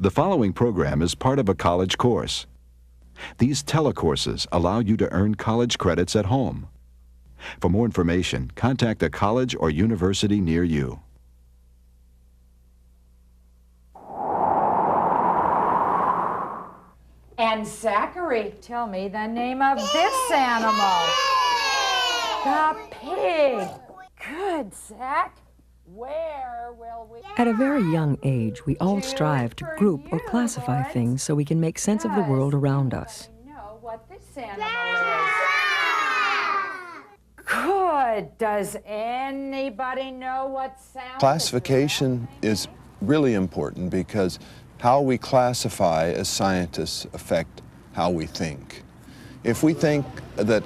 The following program is part of a college course. These telecourses allow you to earn college credits at home. For more information, contact a college or university near you. And Zachary, tell me the name of this animal. The pig. Good, Zach. Where will we... At a very young age, we all strive to group or classify things so we can make sense of the world around us. I know what this animal is. Good. Does anybody know what sound? Classification is really important because how we classify as scientists affect how we think. If we think that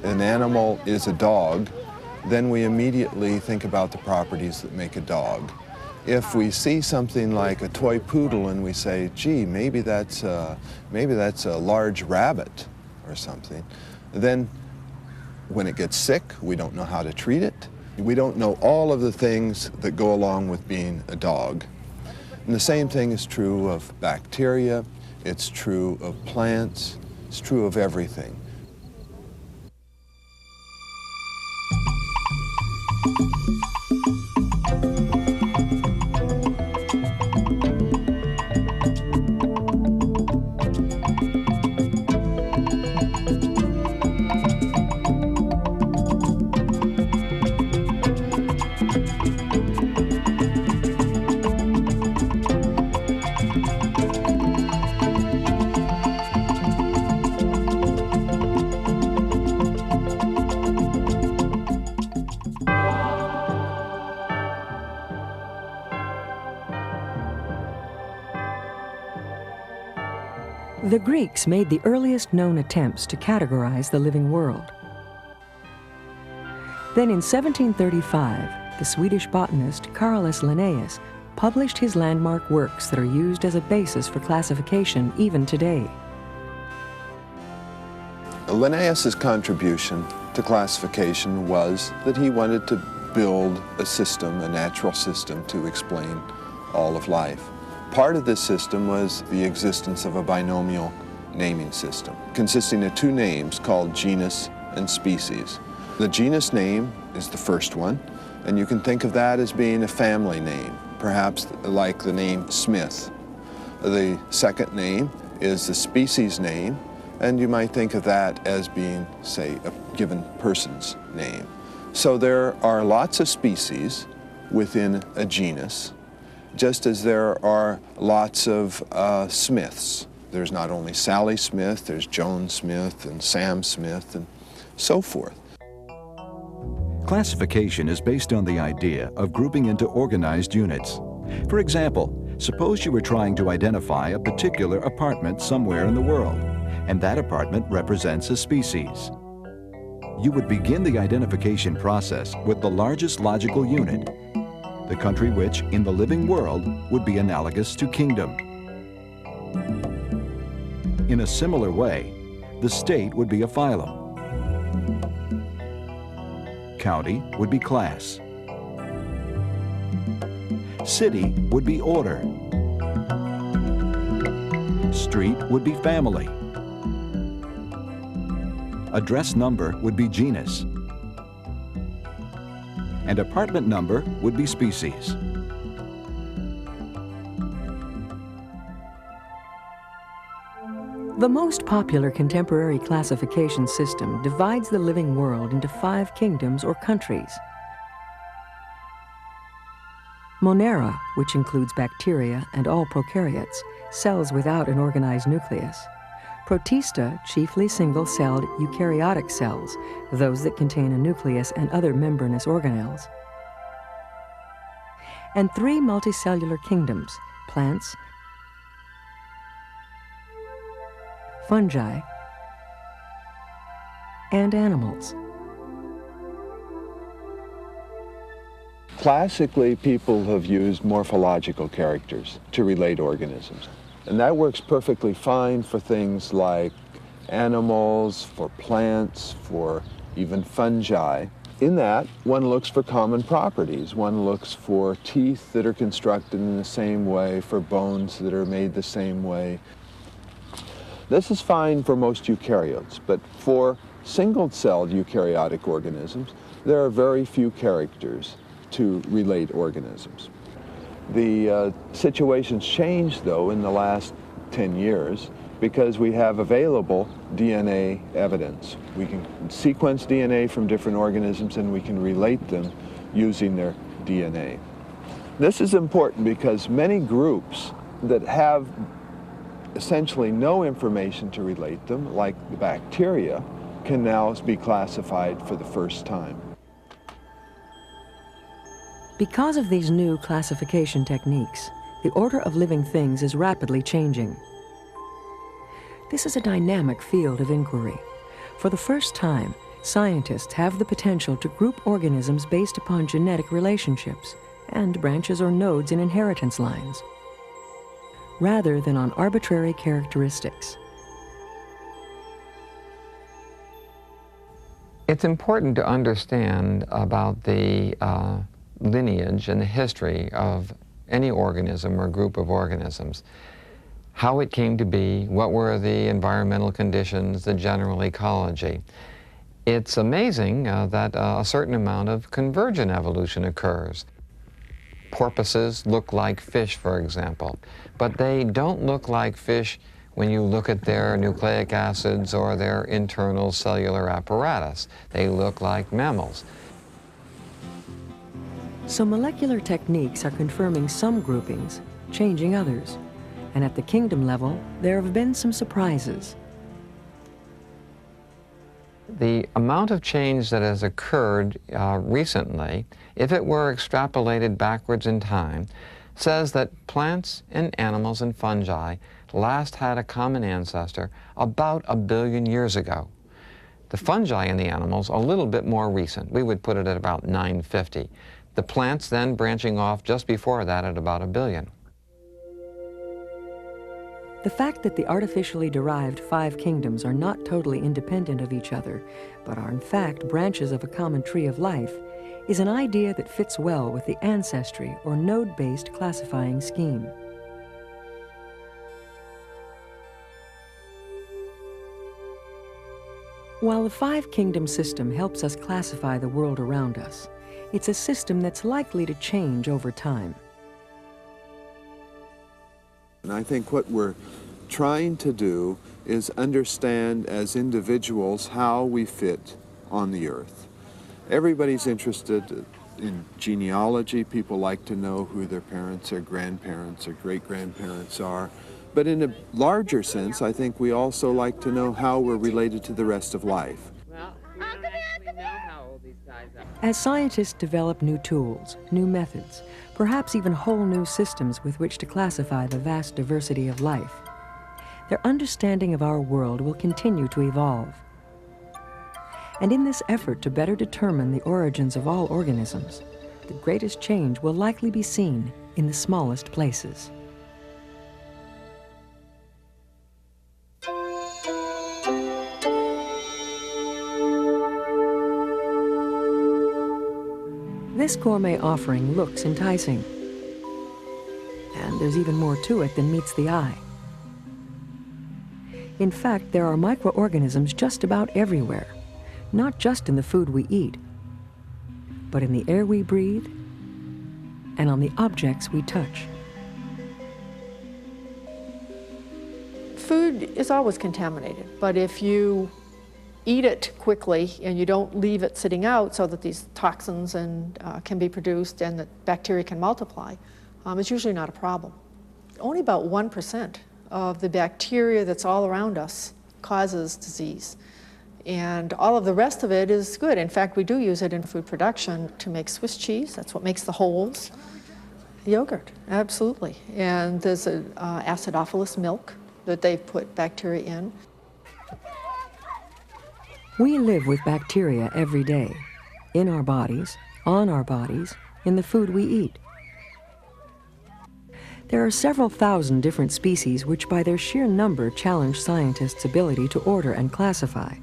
an animal is a dog, then we immediately think about the properties that make a dog. If we see something like a toy poodle and we say, gee, maybe that's a large rabbit or something, then when it gets sick, we don't know how to treat it. We don't know all of the things that go along with being a dog. And the same thing is true of bacteria, it's true of plants, it's true of everything. The Greeks made the earliest known attempts to categorize the living world. Then in 1735, the Swedish botanist Carolus Linnaeus published his landmark works that are used as a basis for classification even today. Linnaeus' contribution to classification was that he wanted to build a system, a natural system, to explain all of life. Part of this system was the existence of a binomial naming system, consisting of two names called genus and species. The genus name is the first one, and you can think of that as being a family name, perhaps like the name Smith. The second name is the species name, and you might think of that as being, say, a given person's name. So there are lots of species within a genus, just as there are lots of Smiths. There's not only Sally Smith, there's Joan Smith and Sam Smith and so forth. Classification is based on the idea of grouping into organized units. For example, suppose you were trying to identify a particular apartment somewhere in the world, and that apartment represents a species. You would begin the identification process with the largest logical unit, the country which, in the living world, would be analogous to kingdom. In a similar way, the state would be a phylum. County would be class. City would be order. Street would be family. Address number would be genus. And apartment number would be species. The most popular contemporary classification system divides the living world into 5 kingdoms or countries. Monera, which includes bacteria and all prokaryotes, cells without an organized nucleus. Protista, chiefly single-celled eukaryotic cells, those that contain a nucleus and other membranous organelles. And 3 multicellular kingdoms, plants, fungi, and animals. Classically, people have used morphological characters to relate organisms. And that works perfectly fine for things like animals, for plants, for even fungi. In that, one looks for common properties. One looks for teeth that are constructed in the same way, for bones that are made the same way. This is fine for most eukaryotes, but for single-celled eukaryotic organisms, there are very few characters to relate organisms. The situation's changed, though, in the last 10 years because we have available DNA evidence. We can sequence DNA from different organisms and we can relate them using their DNA. This is important because many groups that have essentially no information to relate them, like the bacteria, can now be classified for the first time. Because of these new classification techniques, the order of living things is rapidly changing. This is a dynamic field of inquiry. For the first time, scientists have the potential to group organisms based upon genetic relationships and branches or nodes in inheritance lines, rather than on arbitrary characteristics. It's important to understand about the lineage and the history of any organism or group of organisms. How it came to be, what were the environmental conditions, the general ecology. It's amazing that a certain amount of convergent evolution occurs. Porpoises look like fish, for example, but they don't look like fish when you look at their nucleic acids or their internal cellular apparatus. They look like mammals. So molecular techniques are confirming some groupings, changing others. And at the kingdom level, there have been some surprises. The amount of change that has occurred recently, if it were extrapolated backwards in time, says that plants and animals and fungi last had a common ancestor about 1 billion years ago. The fungi and the animals a little bit more recent. We would put it at about 950. The plants then branching off just before that at about 1 billion. The fact that the artificially derived 5 kingdoms are not totally independent of each other, but are in fact branches of a common tree of life, is an idea that fits well with the ancestry or node-based classifying scheme. While the 5-kingdom system helps us classify the world around us, it's a system that's likely to change over time. And I think what we're trying to do is understand as individuals how we fit on the earth. Everybody's interested in genealogy. People like to know who their parents or grandparents or great-grandparents are. But in a larger sense, I think we also like to know how we're related to the rest of life. Well, we don't actually know how old these guys are. As scientists develop new tools, new methods, perhaps even whole new systems with which to classify the vast diversity of life, their understanding of our world will continue to evolve. And in this effort to better determine the origins of all organisms, the greatest change will likely be seen in the smallest places. This gourmet offering looks enticing. And there's even more to it than meets the eye. In fact, there are microorganisms just about everywhere, not just in the food we eat, but in the air we breathe and on the objects we touch. Food is always contaminated, but if you eat it quickly and you don't leave it sitting out so that these toxins can be produced and that bacteria can multiply, it's usually not a problem. Only about 1% of the bacteria that's all around us causes disease. And all of the rest of it is good. In fact, we do use it in food production to make Swiss cheese. That's what makes the holes. Yogurt, absolutely. And there's an acidophilus milk that they've put bacteria in. We live with bacteria every day, in our bodies, on our bodies, in the food we eat. There are several thousand different species which by their sheer number challenge scientists' ability to order and classify.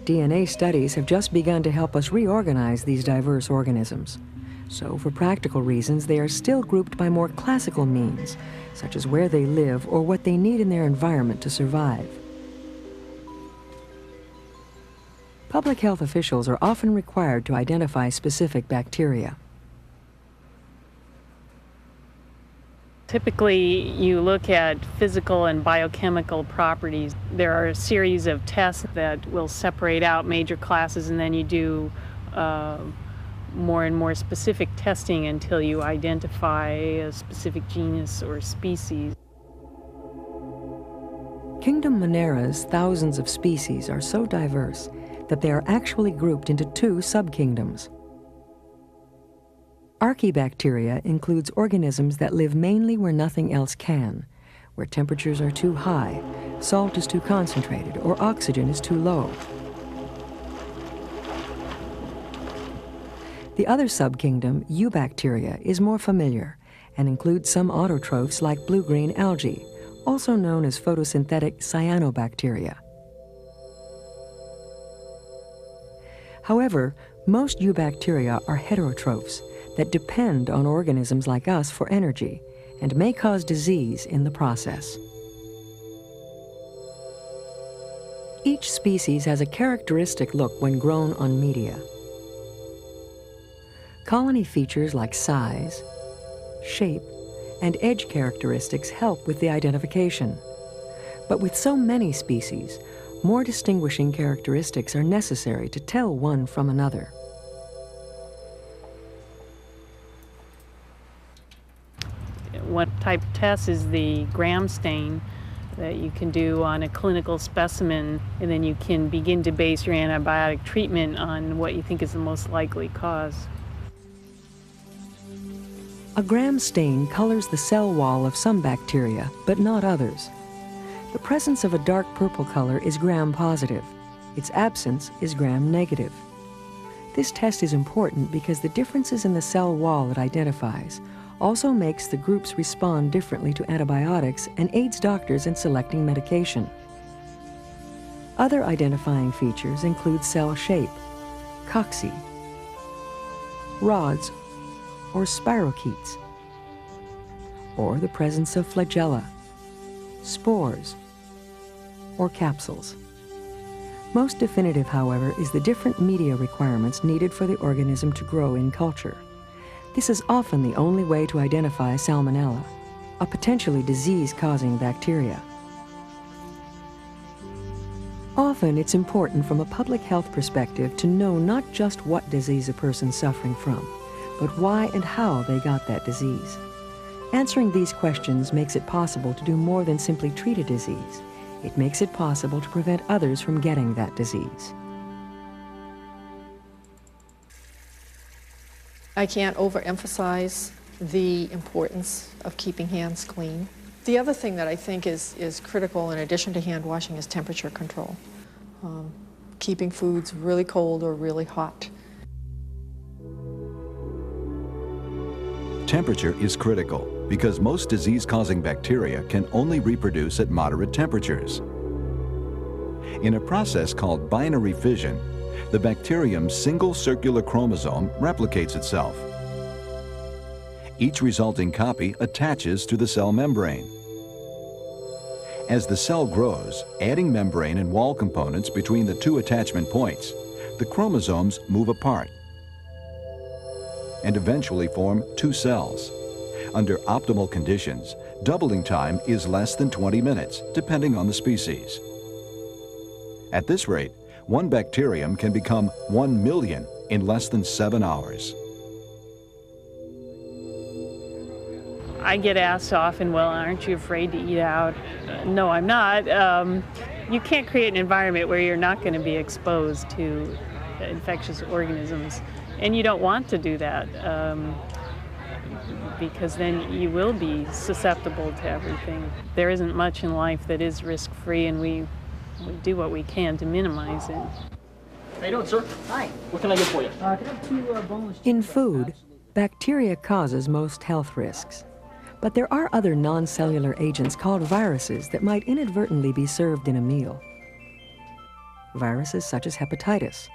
DNA studies have just begun to help us reorganize these diverse organisms. So, for practical reasons, they are still grouped by more classical means, such as where they live or what they need in their environment to survive. Public health officials are often required to identify specific bacteria. Typically, you look at physical and biochemical properties. There are a series of tests that will separate out major classes, and then you do more and more specific testing until you identify a specific genus or species. Kingdom Monera's thousands of species are so diverse that they are actually grouped into two subkingdoms. Archaebacteria includes organisms that live mainly where nothing else can, where temperatures are too high, salt is too concentrated, or oxygen is too low. The other subkingdom, Eubacteria, is more familiar and includes some autotrophs like blue-green algae, also known as photosynthetic cyanobacteria. However, most eubacteria are heterotrophs that depend on organisms like us for energy and may cause disease in the process. Each species has a characteristic look when grown on media. Colony features like size, shape, and edge characteristics help with the identification. But with so many species, more distinguishing characteristics are necessary to tell one from another. One type of test is the gram stain that you can do on a clinical specimen, and then you can begin to base your antibiotic treatment on what you think is the most likely cause. A gram stain colors the cell wall of some bacteria, but not others. The presence of a dark purple color is gram-positive. Its absence is gram-negative. This test is important because the differences in the cell wall it identifies also makes the groups respond differently to antibiotics and aids doctors in selecting medication. Other identifying features include cell shape, cocci, rods, or spirochetes, or the presence of flagella, spores, or capsules. Most definitive, however, is the different media requirements needed for the organism to grow in culture. This is often the only way to identify Salmonella, a potentially disease-causing bacteria. Often it's important from a public health perspective to know not just what disease a person's suffering from, but why and how they got that disease. Answering these questions makes it possible to do more than simply treat a disease. It makes it possible to prevent others from getting that disease. I can't overemphasize the importance of keeping hands clean. The other thing that I think is critical in addition to hand washing is temperature control. Keeping foods really cold or really hot. Temperature is critical because most disease-causing bacteria can only reproduce at moderate temperatures. In a process called binary fission, the bacterium's single circular chromosome replicates itself. Each resulting copy attaches to the cell membrane. As the cell grows, adding membrane and wall components between the two attachment points, the chromosomes move apart and eventually form two cells. Under optimal conditions, doubling time is less than 20 minutes, depending on the species. At this rate, one bacterium can become 1 million in less than 7 hours. I get asked often, well, aren't you afraid to eat out? No, I'm not. You can't create an environment where you're not going to be exposed to infectious organisms. And you don't want to do that because then you will be susceptible to everything. There isn't much in life that is risk-free, and we do what we can to minimize it. How you doing, sir? Hi. What can I get for you? Can I have 2 boneless In food, bacteria causes most health risks. But there are other non-cellular agents called viruses that might inadvertently be served in a meal. viruses such as hepatitis.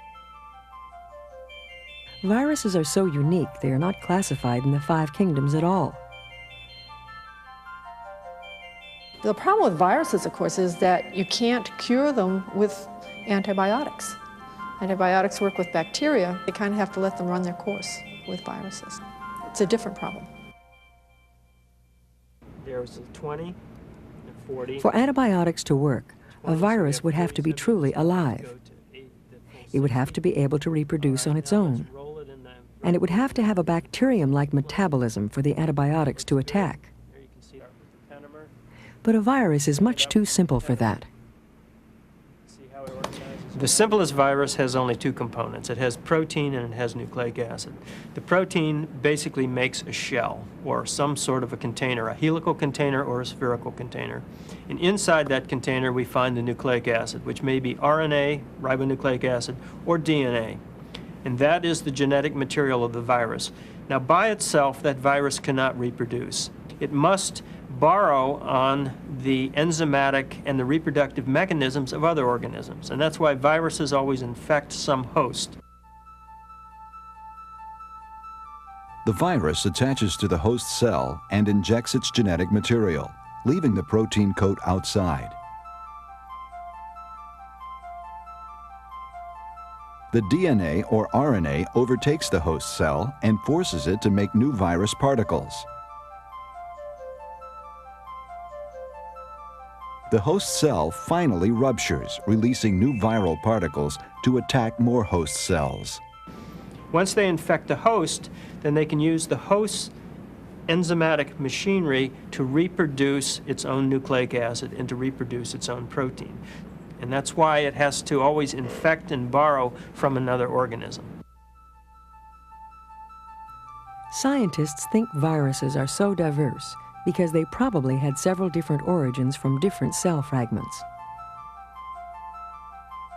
Viruses are so unique they are not classified in the 5 kingdoms at all. The problem with viruses, of course, is that you can't cure them with antibiotics. Antibiotics work with bacteria. You kind of have to let them run their course with viruses. It's a different problem. There was a 20, a 40. For antibiotics to work, a virus would have to be truly alive. It would have to be able to reproduce on its own. And it would have to have a bacterium-like metabolism for the antibiotics to attack. But a virus is much too simple for that. The simplest virus has only 2 components. It has protein and it has nucleic acid. The protein basically makes a shell or some sort of a container, a helical container or a spherical container. And inside that container we find the nucleic acid, which may be RNA, ribonucleic acid, or DNA. And that is the genetic material of the virus. Now, by itself, that virus cannot reproduce. It must borrow on the enzymatic and the reproductive mechanisms of other organisms. And that's why viruses always infect some host. The virus attaches to the host cell and injects its genetic material, leaving the protein coat outside. The DNA or RNA overtakes the host cell and forces it to make new virus particles. The host cell finally ruptures, releasing new viral particles to attack more host cells. Once they infect the host, then they can use the host's enzymatic machinery to reproduce its own nucleic acid and to reproduce its own protein. And that's why it has to always infect and borrow from another organism. Scientists think viruses are so diverse because they probably had several different origins from different cell fragments.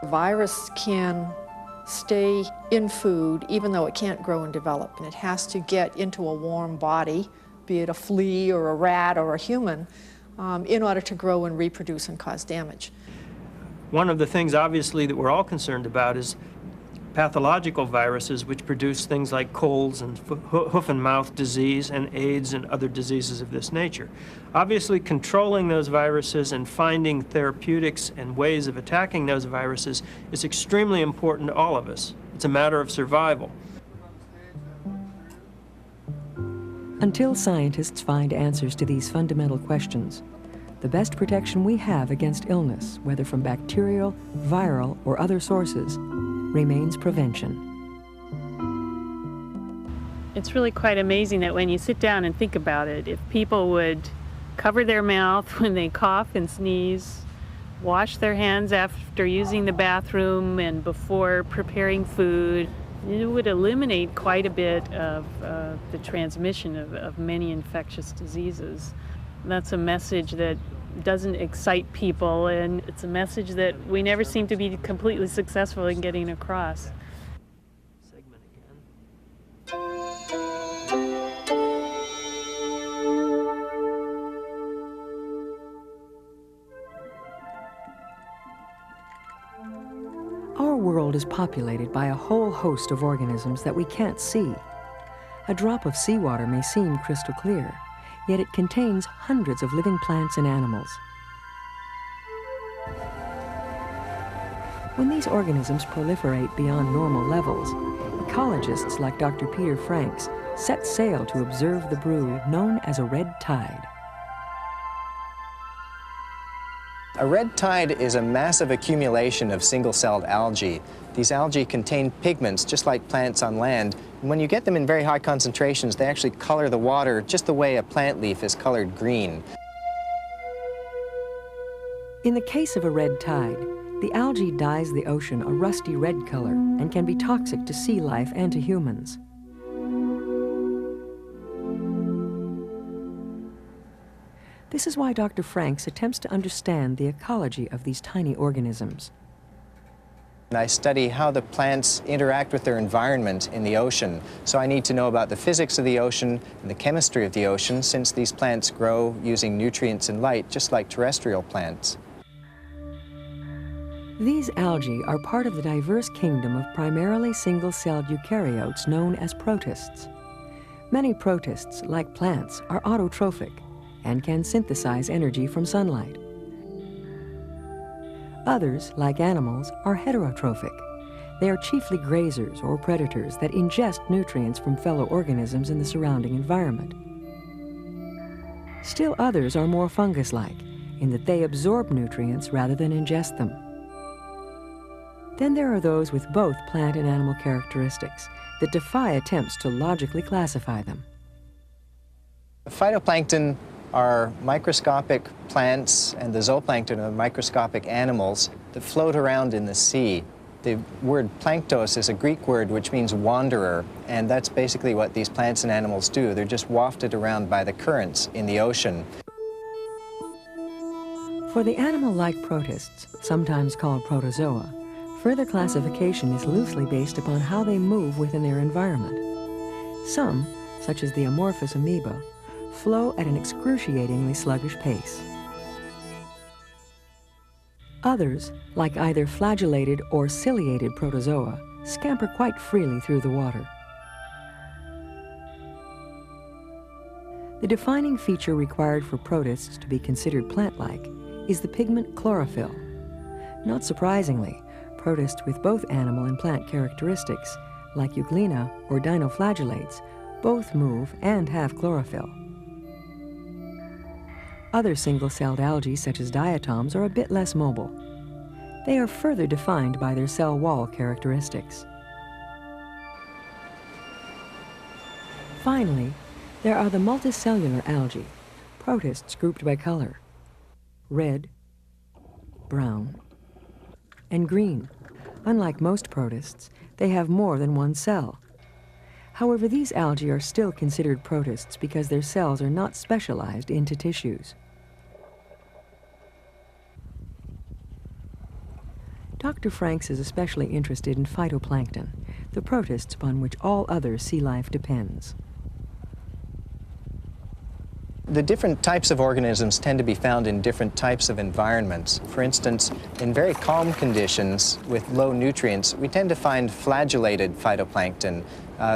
A virus can stay in food even though it can't grow and develop, and it has to get into a warm body, be it a flea or a rat or a human, in order to grow and reproduce and cause damage. One of the things, obviously, that we're all concerned about is pathological viruses which produce things like colds and hoof and mouth disease and AIDS and other diseases of this nature. Obviously, controlling those viruses and finding therapeutics and ways of attacking those viruses is extremely important to all of us. It's a matter of survival. Until scientists find answers to these fundamental questions, the best protection we have against illness, whether from bacterial, viral, or other sources, remains prevention. It's really quite amazing that when you sit down and think about it, if people would cover their mouth when they cough and sneeze, wash their hands after using the bathroom and before preparing food, it would eliminate quite a bit of the transmission of many infectious diseases. That's a message that doesn't excite people, and it's a message that we never seem to be completely successful in getting across. Our world is populated by a whole host of organisms that we can't see. A drop of seawater may seem crystal clear, yet it contains hundreds of living plants and animals. When these organisms proliferate beyond normal levels, ecologists like Dr. Peter Franks set sail to observe the brew known as a red tide. A red tide is a massive accumulation of single-celled algae. These algae contain pigments just like plants on land. And when you get them in very high concentrations, they actually color the water just the way a plant leaf is colored green. In the case of a red tide, the algae dyes the ocean a rusty red color and can be toxic to sea life and to humans. This is why Dr. Franks attempts to understand the ecology of these tiny organisms. I study how the plants interact with their environment in the ocean. So I need to know about the physics of the ocean and the chemistry of the ocean, since these plants grow using nutrients and light just like terrestrial plants. These algae are part of the diverse kingdom of primarily single-celled eukaryotes known as protists. Many protists, like plants, are autotrophic and can synthesize energy from sunlight. Others, like animals, are heterotrophic. They are chiefly grazers or predators that ingest nutrients from fellow organisms in the surrounding environment. Still others are more fungus-like, in that they absorb nutrients rather than ingest them. Then there are those with both plant and animal characteristics that defy attempts to logically classify them. Phytoplankton are microscopic plants, and the zooplankton are microscopic animals that float around in the sea. The word planktos is a Greek word which means wanderer, and that's basically what these plants and animals do. They're just wafted around by the currents in the ocean. For the animal-like protists, sometimes called protozoa, further classification is loosely based upon how they move within their environment. Some, such as the amorphous amoeba, flow at an excruciatingly sluggish pace. Others, like either flagellated or ciliated protozoa, scamper quite freely through the water. The defining feature required for protists to be considered plant-like is the pigment chlorophyll. Not surprisingly, protists with both animal and plant characteristics, like euglena or dinoflagellates, both move and have chlorophyll. Other single-celled algae, such as diatoms, are a bit less mobile. They are further defined by their cell wall characteristics. Finally, there are the multicellular algae, protists grouped by color: red, brown, and green. Unlike most protists, they have more than one cell. However, these algae are still considered protists because their cells are not specialized into tissues. Dr. Franks is especially interested in phytoplankton, the protists upon which all other sea life depends. The different types of organisms tend to be found in different types of environments. For instance, in very calm conditions with low nutrients, we tend to find flagellated phytoplankton.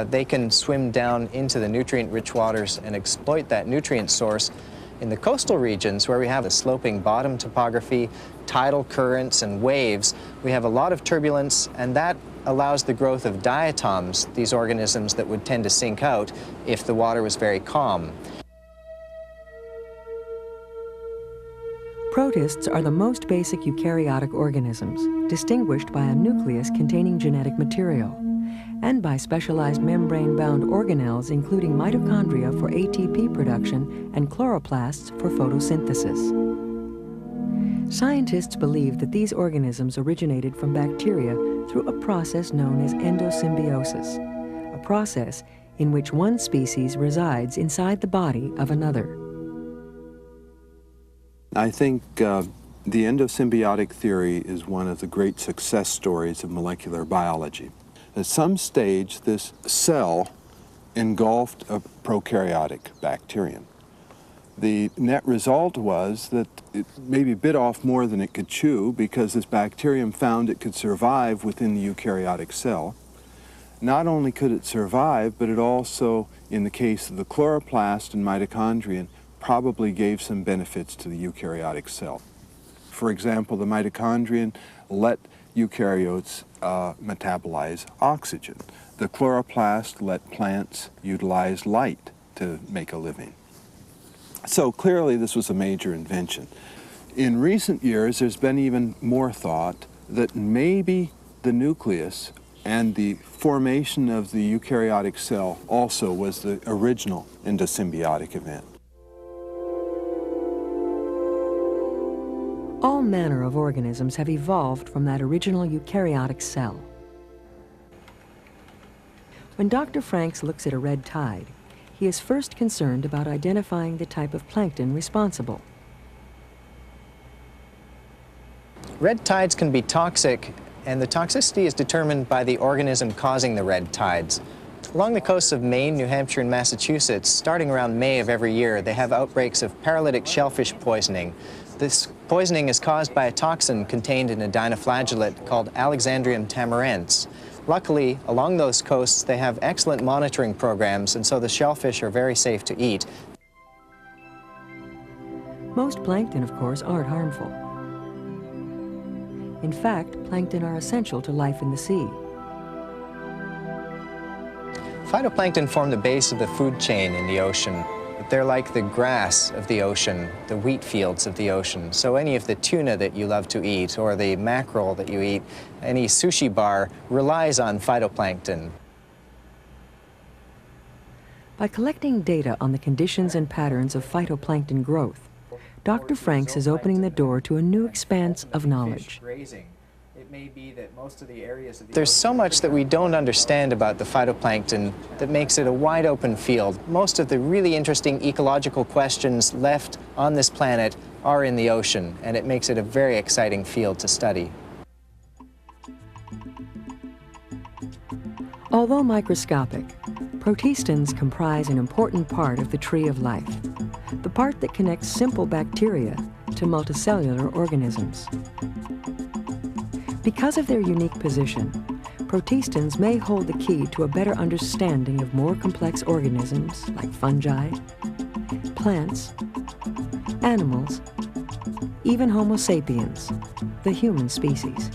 They can swim down into the nutrient-rich waters and exploit that nutrient source. In the coastal regions, where we have a sloping bottom topography, tidal currents and waves, we have a lot of turbulence, and that allows the growth of diatoms, these organisms that would tend to sink out if the water was very calm. Protists are the most basic eukaryotic organisms, distinguished by a nucleus containing genetic material, and by specialized membrane-bound organelles including mitochondria for ATP production and chloroplasts for photosynthesis. Scientists believe that these organisms originated from bacteria through a process known as endosymbiosis, a process in which one species resides inside the body of another. I think the endosymbiotic theory is one of the great success stories of molecular biology. At some stage, this cell engulfed a prokaryotic bacterium. The net result was that it maybe bit off more than it could chew because this bacterium found it could survive within the eukaryotic cell. Not only could it survive, but it also, in the case of the chloroplast and mitochondrion, probably gave some benefits to the eukaryotic cell. For example, the mitochondrion let eukaryotes metabolize oxygen. The chloroplast let plants utilize light to make a living. So clearly this was a major invention. In recent years, there's been even more thought that maybe the nucleus and the formation of the eukaryotic cell also was the original endosymbiotic event. All manner of organisms have evolved from that original eukaryotic cell. When Dr. Franks looks at a red tide, he is first concerned about identifying the type of plankton responsible. Red tides can be toxic, and the toxicity is determined by the organism causing the red tides. Along the coasts of Maine, New Hampshire, and Massachusetts, starting around May of every year, they have outbreaks of paralytic shellfish poisoning. This poisoning is caused by a toxin contained in a dinoflagellate called Alexandrium tamarense. Luckily, along those coasts, they have excellent monitoring programs, and so the shellfish are very safe to eat. Most plankton, of course, aren't harmful. In fact, plankton are essential to life in the sea. Phytoplankton form the base of the food chain in the ocean. They're like the grass of the ocean, the wheat fields of the ocean. So any of the tuna that you love to eat, or the mackerel that you eat, any sushi bar relies on phytoplankton. By collecting data on the conditions and patterns of phytoplankton growth, Dr. Franks is opening the door to a new expanse of knowledge. There's so much that we don't understand about the phytoplankton that makes it a wide open field. Most of the really interesting ecological questions left on this planet are in the ocean, and it makes it a very exciting field to study. Although microscopic, Protistans comprise an important part of the tree of life, the part that connects simple bacteria to multicellular organisms. Because of their unique position, Protistans may hold the key to a better understanding of more complex organisms like fungi, plants, animals, even Homo sapiens, the human species.